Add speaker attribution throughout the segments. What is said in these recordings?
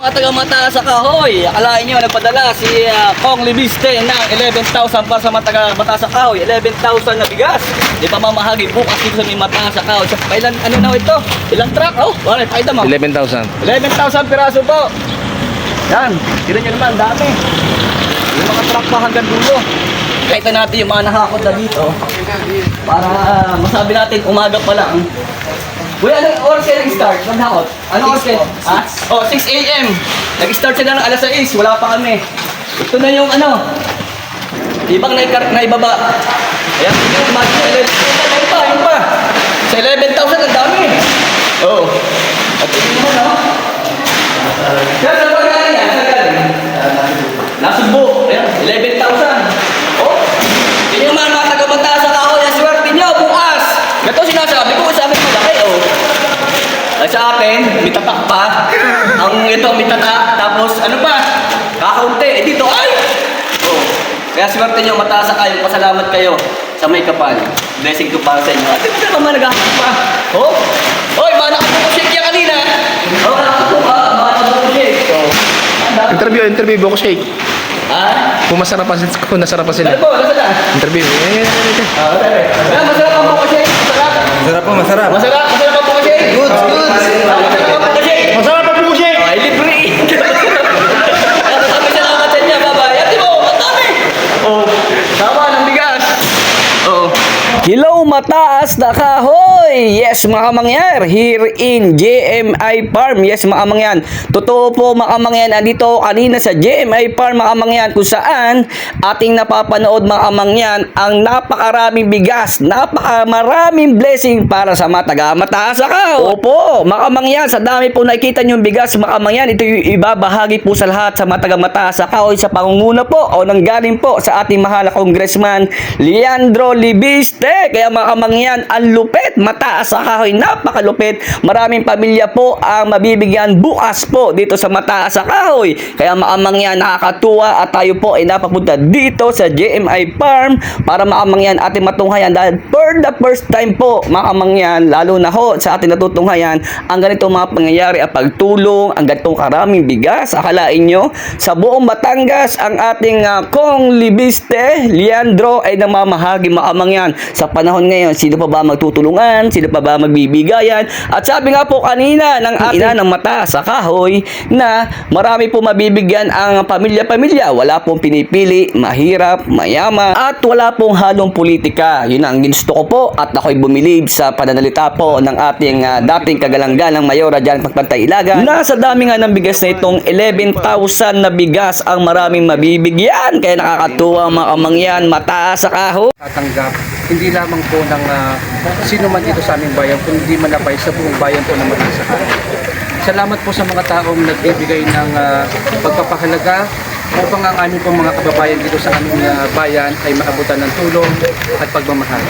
Speaker 1: Mga taga-mata sa kahoy, akalain nyo nagpadala si Kong Libiste ng 11,000 para sa mga taga-mata sa kahoy. 11,000 na bigas. Di pa mamahagi bukas dito sa may mata sa kahoy. So, kailan, ano na ito? Ilang truck? Oh, wala, pakita mo.
Speaker 2: 11,000.
Speaker 1: 11,000 piraso po. Yan, tira nyo naman, dami. Yung mga truck pa hanggang dulo. Kahit na natin yung mga nakakot na dito. Para masabi natin umaga pa lang. Uy, anong oras kayo nag-start? Maghakot? Anong oras kayo? Ha? Oh, 6 a.m. Nag-start sila ng alas 6. Wala pa kami. Ito na yung ano. Ibang naibaba. Ayan, yung imagine. Yun pa. Sa 11,000, ang dami. Oo. At ito naman, no? Kaya sa pagkain yan, sa galing. Nasugbo. Ayan, 11,000. Oh. Yun yung mga taga-mata sa kahoy. Swerte nyo, bukas. Ito sinasabi ko, sabi ko malaki, oh. Sa akin, may tatak pa. Ang ito, may tatak. Tapos, ano pa? Kakaunti. Eh, dito, ay! Oh. Kaya swerte nyo, mataas sa kayo. Pasalamat kayo sa may kapal. Blessing to para sa inyo. At hindi ka naman nag-ahakot pa. Oh? Oy, mga nakapukushake yan kanina. Oh, mga nakapukushake. Oh.
Speaker 2: Interview, buko shake.
Speaker 1: Ha?
Speaker 2: Kung nasarapan sila.
Speaker 1: Ano po? Nasa na?
Speaker 2: Interview.
Speaker 1: Masarap ang pukushake. Masarap.
Speaker 2: Masarap.
Speaker 1: Masarap ang pukushake.
Speaker 2: Goods.
Speaker 1: Masarap ang pukushake.
Speaker 2: Masarap ang buko shake!
Speaker 1: Ay, libre! Kami salamat sa inyo, babae. Ate mo, ang dami! Oh, tama ng bigas. Oh. Hello, mataas na kahoy! Yes, mga kamangyan, here in JMI Farm. Yes, mga kamangyan. Totoo po, mga kamangyan, andito kanina sa JMI Farm, mga kamangyan, kung saan ating napapanood, mga kamangyan, ang napakaraming bigas, napakamaraming blessing para sa mga taga-mataas na kahoy. Opo, mga kamangyan, sa dami po nakikita nyo yung bigas, mga kamangyan, ito yung ibabahagi po sa lahat sa mga taga-mataas sa kahoy sa pangunguna po o nanggaling po sa ating mahal na Congressman Leandro Libiste. Kaya mga kamangyan, ang lupit, mataas sa kahoy, napakalupit. Maraming pamilya po ang mabibigyan bukas po dito sa mataas sa kahoy. Kaya mga kamangyan, nakakatuwa at tayo po ay napapunta dito sa JMI Farm para mga kamangyan ating matunghayan dahil for the first time po mga kamangyan, lalo na ho sa ating natutunghayan ang ganitong mga pangyayari at pagtulong, ang ganitong karaming bigas. Akalain nyo, sa buong Batangas ang ating Kong Libiste Leandro ay namamahagi mga kamangyan. Sa panahon ngayon, sino pa ba magtutulungan? Sino pa ba magbibigayan? At sabi nga po kanina ng ina ng mata sa kahoy na marami po mabibigyan ang pamilya-pamilya. Wala pong pinipili, mahirap, mayaman, at wala pong halong politika. Yun ang ginusto ko po at ako'y bumilib sa pananalita po ng ating dating kagalang-galang Mayora dyan Pagpantay Ilagan. Nasa dami nga ng bigas na itong 11,000 na bigas ang maraming mabibigyan. Kaya nakakatuwa mga kamangyan, mataas sa kahoy.
Speaker 3: Tatanggap hindi lamang po ng sino man dito sa aming bayan, kundi manapay sa buong bayan po ng Matasaka. Salamat po sa mga taong nagbibigay ng pagpapahalaga upang ang aming pong mga kababayan dito sa aming bayan ay maabutan ng tulong at pagmamahal.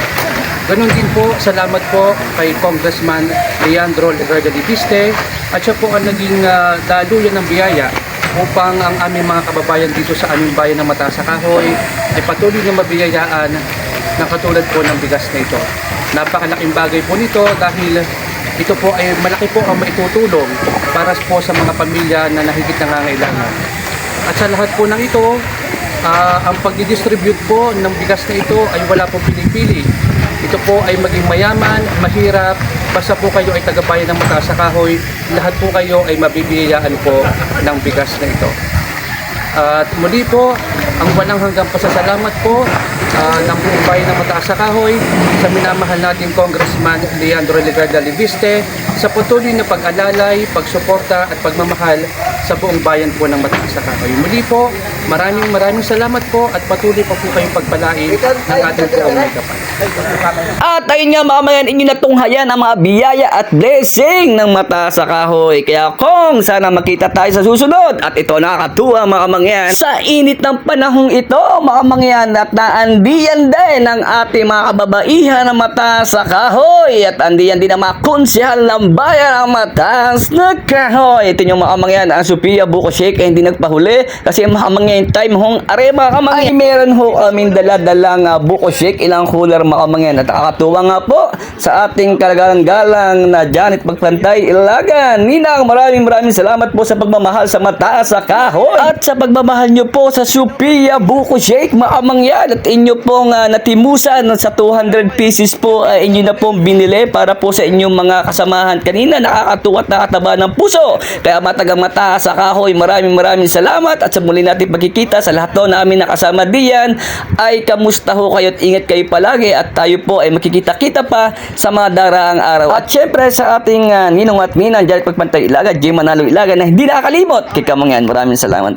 Speaker 3: Ganon din po, salamat po kay Congressman Leandro Libiste at siya po ang naging daluyan ng biyaya upang ang aming mga kababayan dito sa aming bayan ng Matasakahoy ay patuloy na mabiyayaan na katulad po ng bigas na ito. Napakalaking bagay po nito dahil ito po ay malaki po ang maitutulong para po sa mga pamilya na nahigit nangangailangan. At sa lahat po ng ito, ang pag-distribute po ng bigas na ito ay wala pong pinipili. Ito po ay maging mayaman, mahirap, basta po kayo ay tagabayan ng Mataas sa Kahoy, lahat po kayo ay mabibiyayaan po ng bigas na ito. At muli po, ang walang hanggang pasasalamat po ng buong bayan ng Mataas sa Kahoy sa minamahal nating Congressman Leandro Libiste sa patuloy na pag-alalay, pagsuporta at pagmamahal sa buong bayan po ng Mataas sa Kahoy. Muli po, maraming salamat po at patuloy pa po kayong pagpalain ng ating buong may kapal.
Speaker 1: At ayun nga mga kamangyan, inyo natunghayan ang mga biyaya at blessing ng Mataas sa Kahoy. Kaya kung sana makita tayo sa susunod at ito nakakatuwa mga kamangyan sa init ng panahong ito mga kamangyan at naandiyan din ng ating mga kababaihan ng Mataas sa Kahoy at andiyan din ang mga konsyahal ng bayan ng Mataas na Kahoy. Ito yung mga kamangyan ang Sophia Buko Shake ay hindi nagpahuli kasi mga mangyan time hong are mga kamangyan. Ay meron ho kaming dala-dalang Buko Shake, ilang cooler mga kamangyan. At nakakatuwa nga po sa ating kalagalang-galang na Janet Magpantay Ilagan. Ninang, maraming salamat po sa pagmamahal sa Mataas sa Kahoy at sa pagmamahal nyo po sa Sophia Buko Shake mga kamangyan. At inyo pong natimusan sa 200 pieces po inyo na pong binili para po sa inyong mga kasamahan kanina. Nakakatuwa at nakataba ng puso. Kaya matagang Mataas sa Kahoy, maraming salamat. At sa muli natin pagkikita sa lahat po namin nakasama diyan ay kamusta ho kayo at ingat kayo palagi at tayo po ay makikita-kita pa sa mga daraang araw. At syempre sa ating ninong at ninang Janet Magpantay Ilagan, Jay Manalo Ilagan na hindi nakakalimot kay Kamangyan. Maraming salamat.